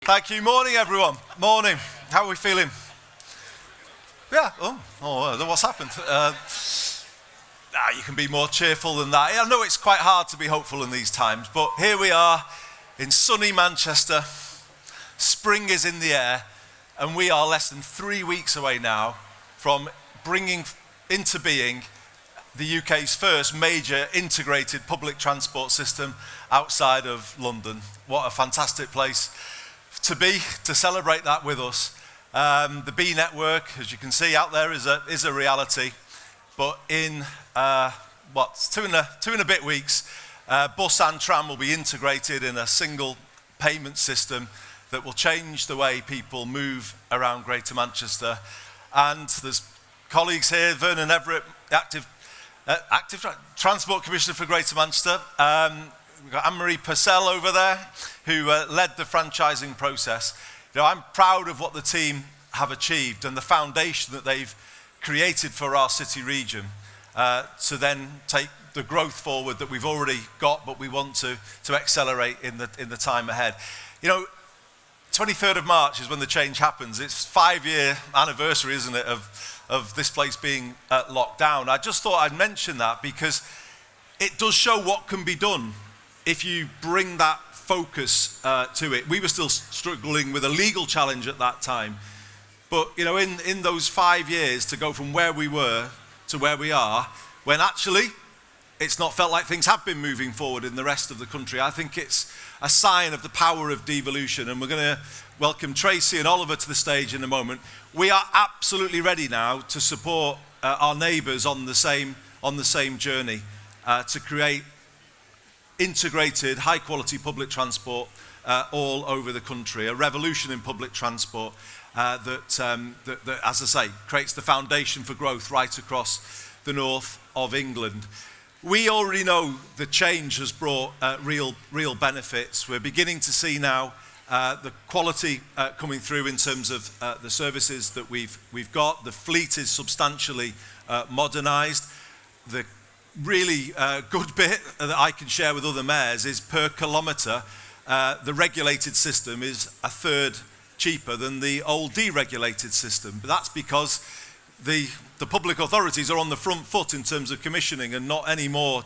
Thank you. Morning, everyone. Morning. How are we feeling? Yeah. What's happened? You can be more cheerful than that. I know it's quite hard to be hopeful in these times, but here we are in sunny Manchester. Spring is in the air, and we are less than 3 weeks away now from bringing into being the UK's first major integrated public transport system outside of London. What a fantastic place to be, to celebrate that with us. The B network, as you can see out there, is a reality. But in two and a bit weeks, bus and tram will be integrated in a single payment system that will change the way people move around Greater Manchester. And there's colleagues here, Vernon Everett, active Transport Commissioner for Greater Manchester. We've got Anne-Marie Purcell over there, who led the franchising process. I'm proud of what the team have achieved and the foundation that they've created for our city region to then take the growth forward that we've already got, but we want to accelerate in the time ahead. 23rd of March is when the change happens. It's 5-year anniversary, isn't it, of this place being locked down. I just thought I'd mention that because it does show what can be done if you bring that focus to it. We were still struggling with a legal challenge at that time. But, in those 5 years to go from where we were to where we are, when actually it's not felt like things have been moving forward in the rest of the country, I think it's a sign of the power of devolution. And we're going to welcome Tracy and Oliver to the stage in a moment. We are absolutely ready now to support our neighbours on the same journey to create integrated, high-quality public transport all over the country, a revolution in public transport that, as I say, creates the foundation for growth right across the north of England. We already know the change has brought real benefits. We're beginning to see now the quality coming through in terms of the services that we've got. The fleet is substantially modernised. The really good bit that I can share with other mayors is per kilometre, the regulated system is a third cheaper than the old deregulated system. But that's because the public authorities are on the front foot in terms of commissioning and not anymore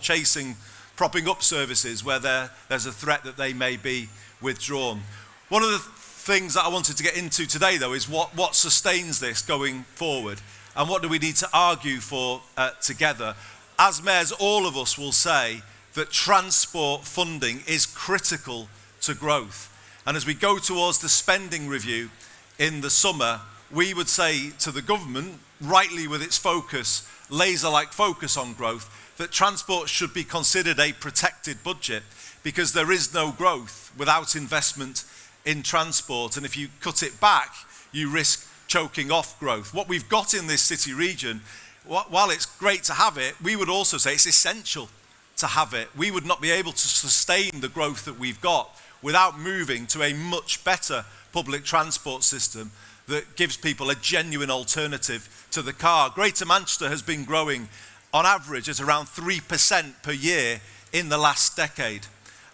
propping up services where there's a threat that they may be withdrawn. One of the things that I wanted to get into today, though, is what sustains this going forward and what do we need to argue for together. As mayors, all of us will say that transport funding is critical to growth. And as we go towards the spending review in the summer, we would say to the government, rightly with its focus, laser-like focus on growth, that transport should be considered a protected budget because there is no growth without investment in transport. And if you cut it back, you risk choking off growth. What we've got in this city region, while it's great to have it, we would also say it's essential to have it. We would not be able to sustain the growth that we've got without moving to a much better public transport system that gives people a genuine alternative to the car. Greater Manchester has been growing on average at around 3% per year in the last decade.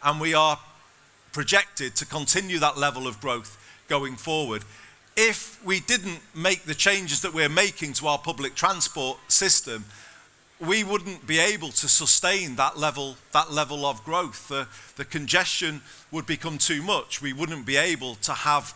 And we are projected to continue that level of growth going forward. If we didn't make the changes that we're making to our public transport system, we wouldn't be able to sustain that level of growth. The congestion would become too much. We wouldn't be able to have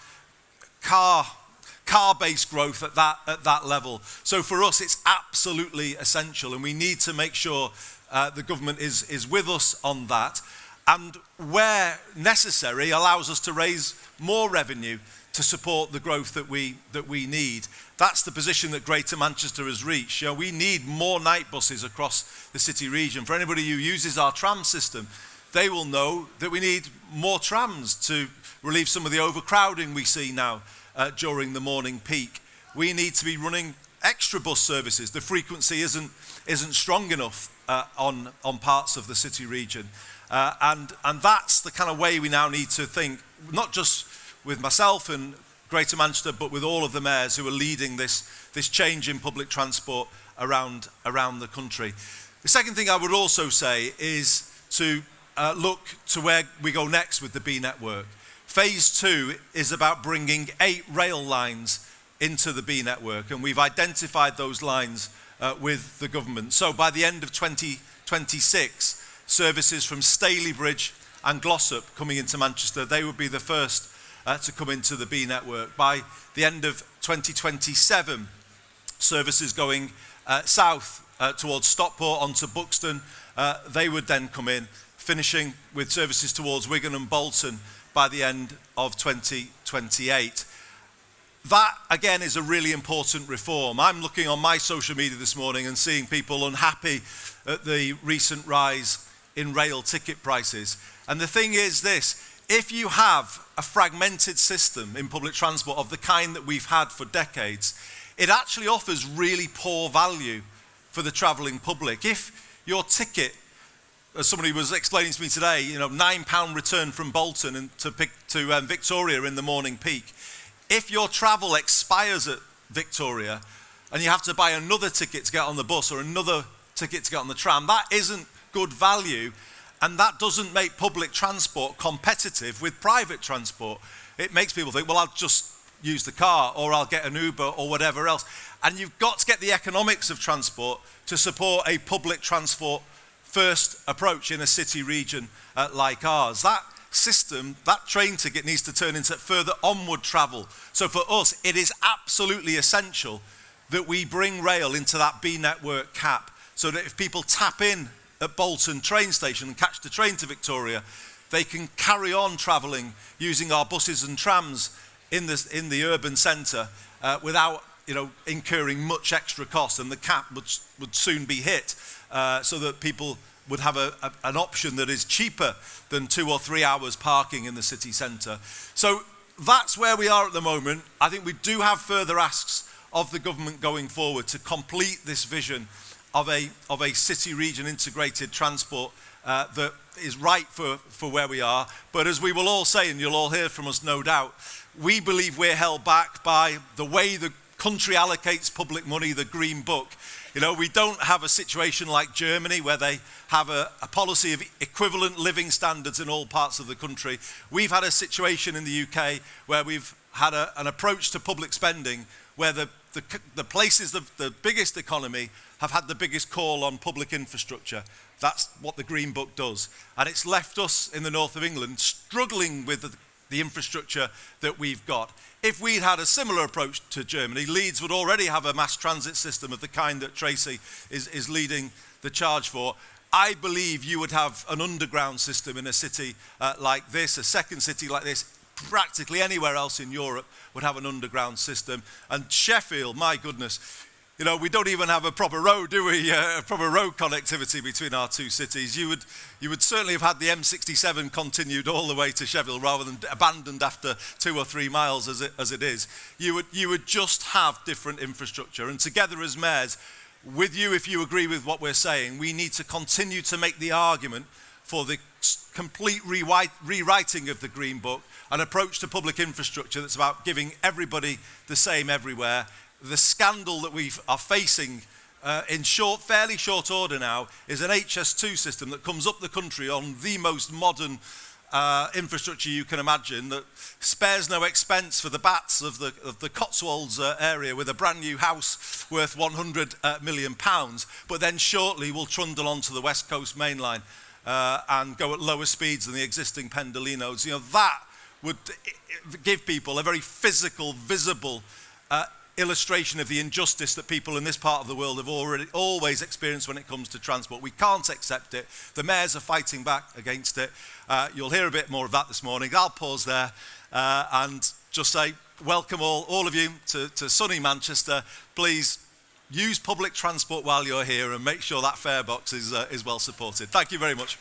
car-based growth at that level. So for us, it's absolutely essential, and we need to make sure the government is with us on that, and where necessary, allows us to raise more revenue to support the growth that we need. That's the position that Greater Manchester has reached. We need more night buses across the city region. For anybody who uses our tram system, they will know that we need more trams to relieve some of the overcrowding we see now during the morning peak. We need to be running extra bus services. The frequency isn't strong enough on parts of the city region. And that's the kind of way we now need to think, not just with myself and Greater Manchester, but with all of the mayors who are leading this change in public transport around the country. The second thing I would also say is to look to where we go next with the B network. Phase 2 is about bringing 8 rail lines into the B network, and we've identified those lines with the government. So by the end of 2026, services from Stalybridge and Glossop coming into Manchester, they would be the first to come into the B network. By the end of 2027, services going south towards Stockport onto Buxton, they would then come in, finishing with services towards Wigan and Bolton by the end of 2028. That, again, is a really important reform. I'm looking on my social media this morning and seeing people unhappy at the recent rise in rail ticket prices. And the thing is this: if you have a fragmented system in public transport of the kind that we've had for decades, it actually offers really poor value for the travelling public. If your ticket, as somebody was explaining to me today, £9 return from Bolton and to Victoria in the morning peak, if your travel expires at Victoria and you have to buy another ticket to get on the bus or another ticket to get on the tram, that isn't good value, and that doesn't make public transport competitive with private transport. It makes people think, well, I'll just use the car or I'll get an Uber or whatever else. And you've got to get the economics of transport to support a public transport first approach in a city region like ours. That system, that train ticket needs to turn into further onward travel. So for us, it is absolutely essential that we bring rail into that B network cap, so that if people tap in at Bolton train station and catch the train to Victoria, they can carry on travelling using our buses and trams in the urban centre without incurring much extra cost, and the cap would soon be hit, so that people would have an option that is cheaper than 2 or 3 hours parking in the city centre. So that's where we are at the moment. I think we do have further asks of the government going forward to complete this vision of a city region integrated transport that is right for where we are. But as we will all say, and you'll all hear from us no doubt, we believe we're held back by the way the country allocates public money, the Green Book. We don't have a situation like Germany where they have a policy of equivalent living standards in all parts of the country. We've had a situation in the UK where we've had an approach to public spending where the places of the biggest economy have had the biggest call on public infrastructure. That's what the Green Book does. And it's left us in the north of England struggling with the infrastructure that we've got. If we'd had a similar approach to Germany, Leeds would already have a mass transit system of the kind that Tracy is leading the charge for. I believe you would have an underground system in a city like this, a second city like this. Practically anywhere else in Europe would have an underground system. And Sheffield, my goodness, we don't even have a proper road, do we? A proper road connectivity between our two cities. You would certainly have had the M67 continued all the way to Sheffield rather than abandoned after 2 or 3 miles as it is. You would just have different infrastructure. And together as mayors, with you, if you agree with what we're saying, we need to continue to make the argument for the complete rewriting of the Green Book, an approach to public infrastructure that's about giving everybody the same everywhere. The scandal that we are facing in fairly short order now is an HS2 system that comes up the country on the most modern infrastructure you can imagine, that spares no expense for the bats of the Cotswolds area with a brand new house worth £100 million, but then shortly will trundle onto the West Coast Main Line and go at lower speeds than the existing Pendolinos. That would give people a very physical, visible illustration of the injustice that people in this part of the world have always experienced when it comes to transport. We can't accept it. The mayors are fighting back against it. You'll hear a bit more of that this morning. I'll pause there and just say welcome all of you to sunny Manchester. Please use public transport while you're here and make sure that fare box is well supported. Thank you very much.